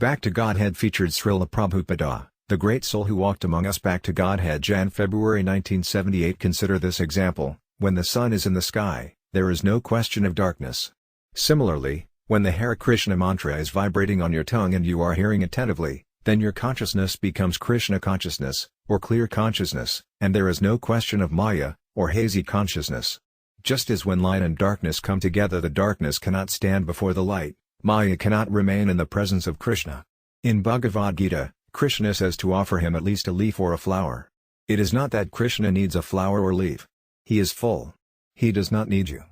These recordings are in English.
Back to Godhead featured Srila Prabhupada, the great soul who walked among us. Back to Godhead Jan-February 1978. Consider this example: when the sun is in the sky, there is no question of darkness. Similarly, when the Hare Krishna mantra is vibrating on your tongue and you are hearing attentively, then your consciousness becomes Krishna consciousness, or clear consciousness, and there is no question of Maya, or hazy consciousness. Just as when light and darkness come together, the darkness cannot stand before the light, Maya cannot remain in the presence of Krishna. In Bhagavad Gita, Krishna says to offer him at least a leaf or a flower. It is not that Krishna needs a flower or leaf. He is full. He does not need you.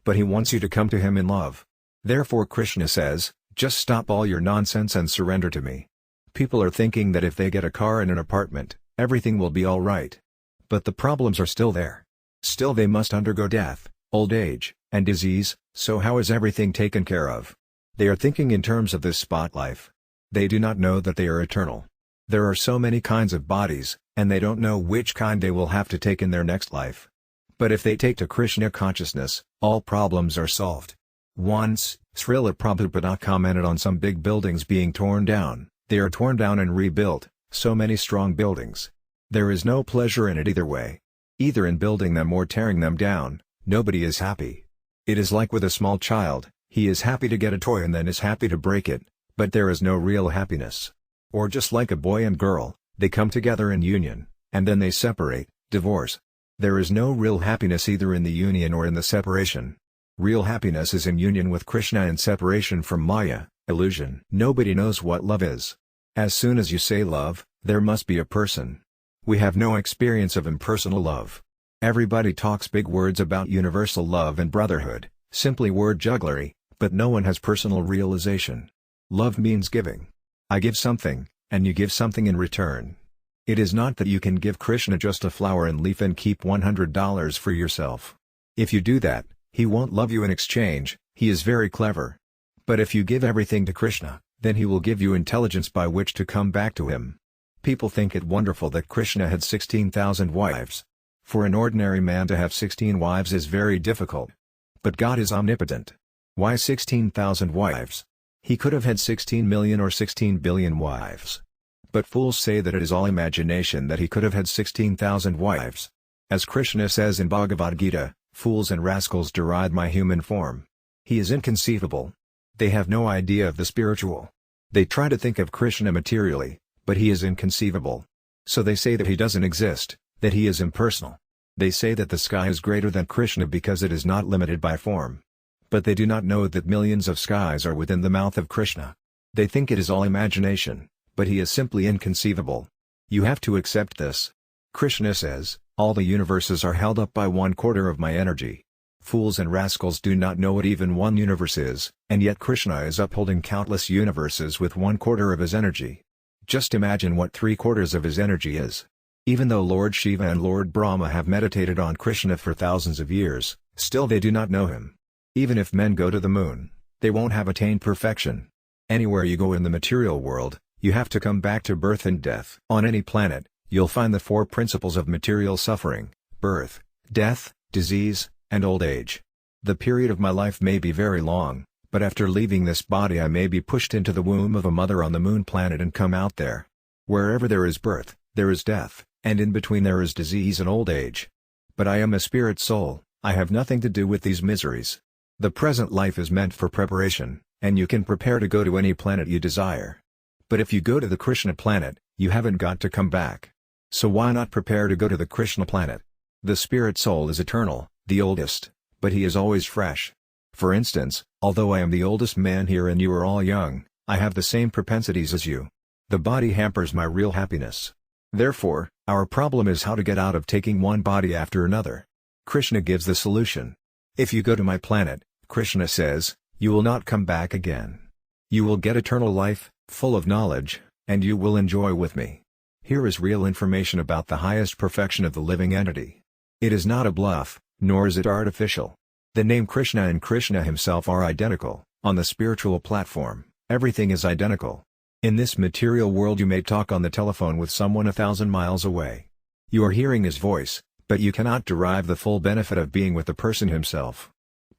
But he wants you to come to him in love. Therefore Krishna says, just stop all your nonsense and surrender to me. People are thinking that if they get a car and an apartment, everything will be alright. But the problems are still there. Still they must undergo death, old age, and disease, so how is everything taken care of? They are thinking in terms of this spot life. They do not know that they are eternal. There are so many kinds of bodies, and they don't know which kind they will have to take in their next life. But if they take to Krishna consciousness, all problems are solved. Once, Srila Prabhupada commented on some big buildings being torn down. They are torn down and rebuilt, so many strong buildings. There is no pleasure in it either way. Either in building them or tearing them down, nobody is happy. It is like with a small child, he is happy to get a toy and then is happy to break it, but there is no real happiness. Or just like a boy and girl, they come together in union, and then they separate, divorce. There is no real happiness either in the union or in the separation. Real happiness is in union with Krishna and separation from Maya, illusion. Nobody knows what love is. As soon as you say love, there must be a person. We have no experience of impersonal love. Everybody talks big words about universal love and brotherhood, simply word jugglery, but no one has personal realization. Love means giving. I give something, and you give something in return. It is not that you can give Krishna just a flower and leaf and keep $100 for yourself. If you do that, he won't love you in exchange. He is very clever. But if you give everything to Krishna, then he will give you intelligence by which to come back to him. People think it wonderful that Krishna had 16,000 wives. For an ordinary man to have 16 wives is very difficult. But God is omnipotent. Why 16,000 wives? He could have had 16 million or 16 billion wives. But fools say that it is all imagination, that he could have had 16,000 wives. As Krishna says in Bhagavad Gita, fools and rascals deride my human form. He is inconceivable. They have no idea of the spiritual. They try to think of Krishna materially, but he is inconceivable. So they say that he doesn't exist, that he is impersonal. They say that the sky is greater than Krishna because it is not limited by form. But they do not know that millions of skies are within the mouth of Krishna. They think it is all imagination, but he is simply inconceivable. You have to accept this. Krishna says, all the universes are held up by 1/4 of my energy. Fools and rascals do not know what even one universe is, and yet Krishna is upholding countless universes with 1/4 of his energy. Just imagine what 3/4 of his energy is. Even though Lord Shiva and Lord Brahma have meditated on Krishna for thousands of years, still they do not know him. Even if men go to the moon, they won't have attained perfection. Anywhere you go in the material world, you have to come back to birth and death. On any planet, you'll find the 4 principles of material suffering: birth, death, disease, and old age. The period of my life may be very long, but after leaving this body I may be pushed into the womb of a mother on the moon planet and come out there. Wherever there is birth, there is death, and in between there is disease and old age. But I am a spirit soul, I have nothing to do with these miseries. The present life is meant for preparation, and you can prepare to go to any planet you desire. But if you go to the Krishna planet, you haven't got to come back. So why not prepare to go to the Krishna planet? The spirit soul is eternal, the oldest, but he is always fresh. For instance, although I am the oldest man here and you are all young, I have the same propensities as you. The body hampers my real happiness. Therefore, our problem is how to get out of taking one body after another. Krishna gives the solution. If you go to my planet, Krishna says, you will not come back again. You will get eternal life, full of knowledge, and you will enjoy with me. Here is real information about the highest perfection of the living entity. It is not a bluff, nor is it artificial. The name Krishna and Krishna himself are identical. On the spiritual platform, everything is identical. In this material world you may talk on the telephone with someone 1,000 miles away. You are hearing his voice, but you cannot derive the full benefit of being with the person himself.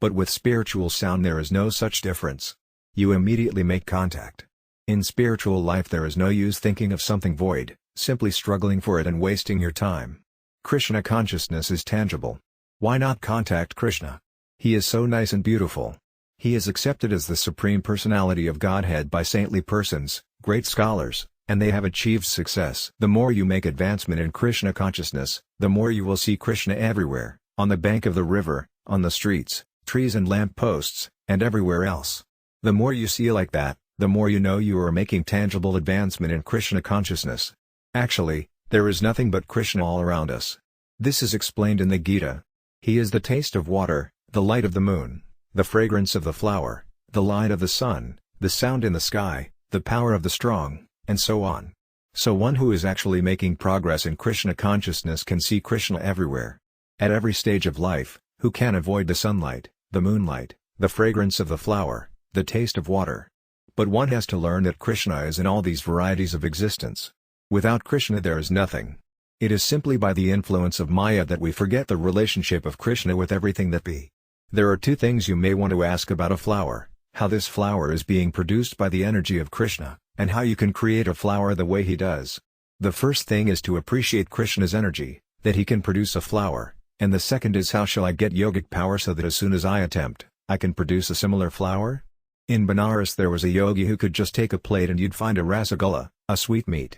But with spiritual sound there is no such difference. You immediately make contact. In spiritual life there is no use thinking of something void, simply struggling for it and wasting your time. Krishna consciousness is tangible. Why not contact Krishna? He is so nice and beautiful. He is accepted as the Supreme Personality of Godhead by saintly persons, great scholars, and they have achieved success. The more you make advancement in Krishna consciousness, the more you will see Krishna everywhere, on the bank of the river, on the streets, trees and lamp posts, and everywhere else. The more you see like that, the more you know you are making tangible advancement in Krishna consciousness. Actually, there is nothing but Krishna all around us. This is explained in the Gita. He is the taste of water, the light of the moon, the fragrance of the flower, the light of the sun, the sound in the sky, the power of the strong, and so on. So one who is actually making progress in Krishna consciousness can see Krishna everywhere. At every stage of life, who can avoid the sunlight, the moonlight, the fragrance of the flower, the taste of water? But one has to learn that Krishna is in all these varieties of existence. Without Krishna there is nothing. It is simply by the influence of Maya that we forget the relationship of Krishna with everything that be. There are two things you may want to ask about a flower: how this flower is being produced by the energy of Krishna, and how you can create a flower the way he does. The first thing is to appreciate Krishna's energy, that he can produce a flower, and the second is how shall I get yogic power so that as soon as I attempt, I can produce a similar flower? In Benares there was a yogi who could just take a plate and you'd find a rasagulla, a sweetmeat.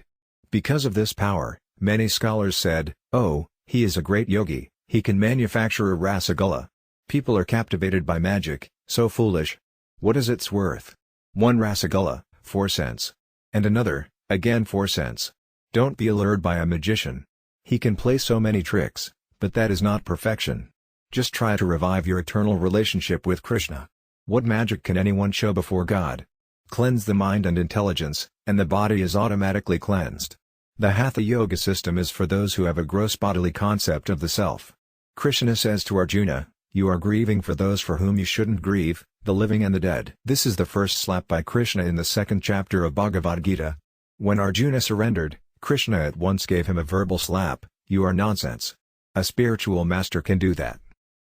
Because of this power, many scholars said, "Oh, he is a great yogi, he can manufacture a rasagulla." People are captivated by magic, so foolish. What is its worth? One rasagulla, 4 cents. And another, again 4 cents. Don't be allured by a magician. He can play so many tricks, but that is not perfection. Just try to revive your eternal relationship with Krishna. What magic can anyone show before God? Cleanse the mind and intelligence, and the body is automatically cleansed. The Hatha Yoga system is for those who have a gross bodily concept of the self. Krishna says to Arjuna, "You are grieving for those for whom you shouldn't grieve, the living and the dead." This is the first slap by Krishna in the second chapter of Bhagavad Gita. When Arjuna surrendered, Krishna at once gave him a verbal slap. "You are nonsense. A spiritual master can do that."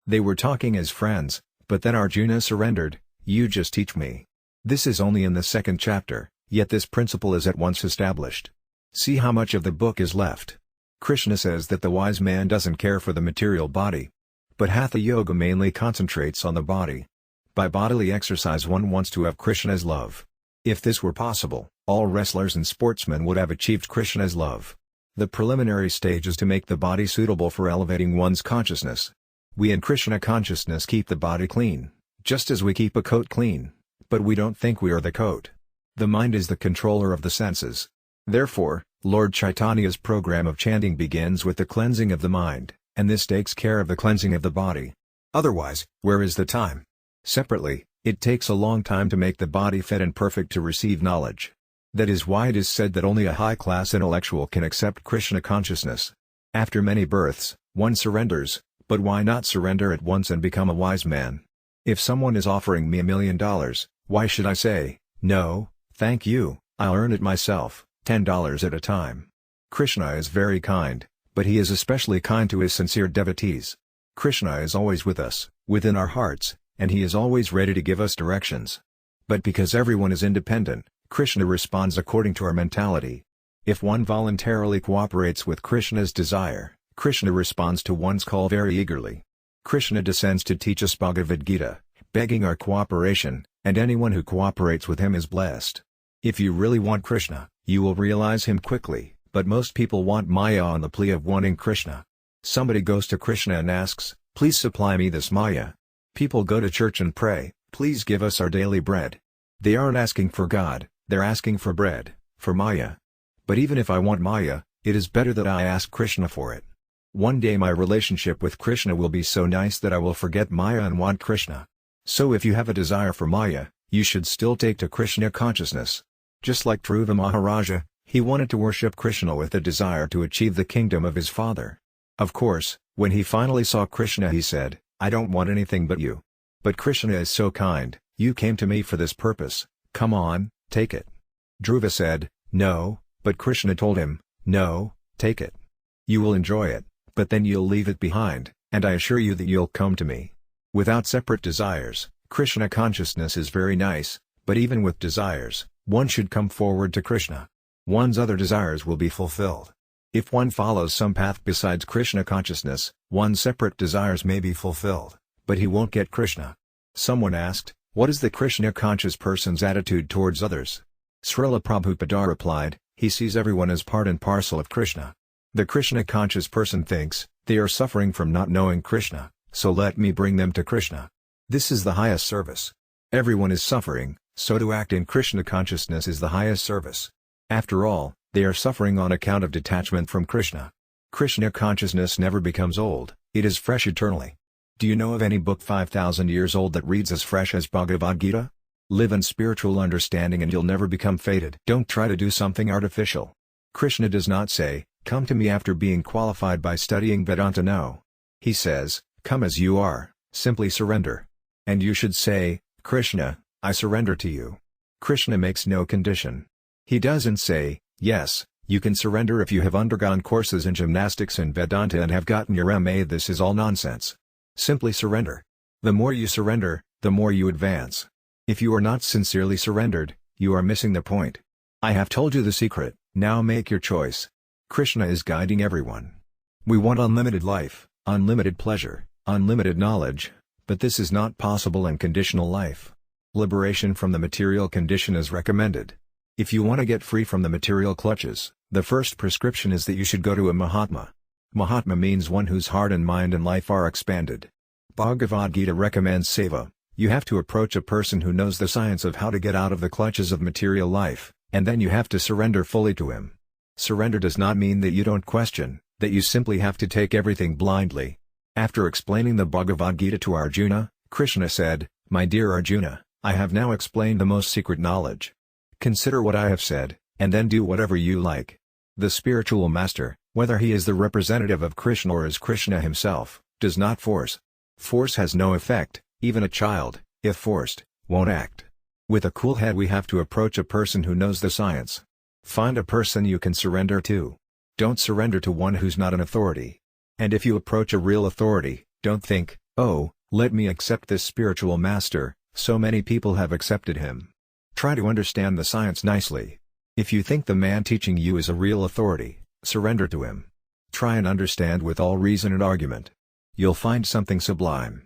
They were talking as friends, but then Arjuna surrendered. "You just teach me." This is only in the second chapter, yet this principle is at once established. See how much of the book is left. Krishna says that the wise man doesn't care for the material body. But Hatha Yoga mainly concentrates on the body. By bodily exercise one wants to have Krishna's love. If this were possible, all wrestlers and sportsmen would have achieved Krishna's love. The preliminary stage is to make the body suitable for elevating one's consciousness. We in Krishna consciousness keep the body clean, just as we keep a coat clean, but we don't think we are the coat. The mind is the controller of the senses. Therefore, Lord Chaitanya's program of chanting begins with the cleansing of the mind, and this takes care of the cleansing of the body. Otherwise, where is the time? Separately, it takes a long time to make the body fit and perfect to receive knowledge. That is why it is said that only a high-class intellectual can accept Krishna consciousness. After many births, one surrenders, but why not surrender at once and become a wise man? If someone is offering me $1 million, why should I say, "No, thank you, I'll earn it myself, $10 at a time"? Krishna is very kind, but he is especially kind to his sincere devotees. Krishna is always with us, within our hearts, and he is always ready to give us directions. But because everyone is independent, Krishna responds according to our mentality. If one voluntarily cooperates with Krishna's desire, Krishna responds to one's call very eagerly. Krishna descends to teach us Bhagavad Gita, begging our cooperation, and anyone who cooperates with him is blessed. If you really want Krishna, you will realize him quickly, but most people want Maya on the plea of wanting Krishna. Somebody goes to Krishna and asks, "Please supply me this Maya." People go to church and pray, "Please give us our daily bread." They aren't asking for God, they're asking for bread, for Maya. But even if I want Maya, it is better that I ask Krishna for it. One day my relationship with Krishna will be so nice that I will forget Maya and want Krishna. So if you have a desire for Maya, you should still take to Krishna consciousness. Just like Dhruva Maharaja, he wanted to worship Krishna with a desire to achieve the kingdom of his father. Of course, when he finally saw Krishna he said, "I don't want anything but you. But Krishna is so kind, you came to me for this purpose, come on, take it." Dhruva said, "No," but Krishna told him, "No, take it. You will enjoy it, but then you'll leave it behind, and I assure you that you'll come to me." Without separate desires, Krishna consciousness is very nice, but even with desires, one should come forward to Krishna. One's other desires will be fulfilled. If one follows some path besides Krishna consciousness, one's separate desires may be fulfilled, but he won't get Krishna. Someone asked, what is the Krishna-conscious person's attitude towards others? Srila Prabhupada replied, he sees everyone as part and parcel of Krishna. The Krishna-conscious person thinks, they are suffering from not knowing Krishna, so let me bring them to Krishna. This is the highest service. Everyone is suffering, so to act in Krishna consciousness is the highest service. After all, they are suffering on account of detachment from Krishna. Krishna consciousness never becomes old, it is fresh eternally. Do you know of any book 5,000 years old that reads as fresh as Bhagavad Gita? Live in spiritual understanding and you'll never become faded. Don't try to do something artificial. Krishna does not say, come to me after being qualified by studying Vedanta. No. He says, come as you are, simply surrender. And you should say, Krishna, I surrender to you. Krishna makes no condition. He doesn't say, yes, you can surrender if you have undergone courses in gymnastics and Vedanta and have gotten your MA. This is all nonsense. Simply surrender. The more you surrender, the more you advance. If you are not sincerely surrendered, you are missing the point. I have told you the secret, now make your choice. Krishna is guiding everyone. We want unlimited life, unlimited pleasure, unlimited knowledge, but this is not possible in conditional life. Liberation from the material condition is recommended. If you want to get free from the material clutches, the first prescription is that you should go to a Mahatma. Mahatma means one whose heart and mind and life are expanded. Bhagavad Gita recommends seva. You have to approach a person who knows the science of how to get out of the clutches of material life, and then you have to surrender fully to him. Surrender does not mean that you don't question, that you simply have to take everything blindly. After explaining the Bhagavad Gita to Arjuna, Krishna said, my dear Arjuna, I have now explained the most secret knowledge. Consider what I have said, and then do whatever you like. The spiritual master, whether he is the representative of Krishna or is Krishna himself, does not force. Force has no effect, even a child, if forced, won't act. With a cool head we have to approach a person who knows the science. Find a person you can surrender to. Don't surrender to one who's not an authority. And if you approach a real authority, don't think, oh, let me accept this spiritual master, so many people have accepted him. Try to understand the science nicely. If you think the man teaching you is a real authority, surrender to him. Try and understand with all reason and argument. You'll find something sublime.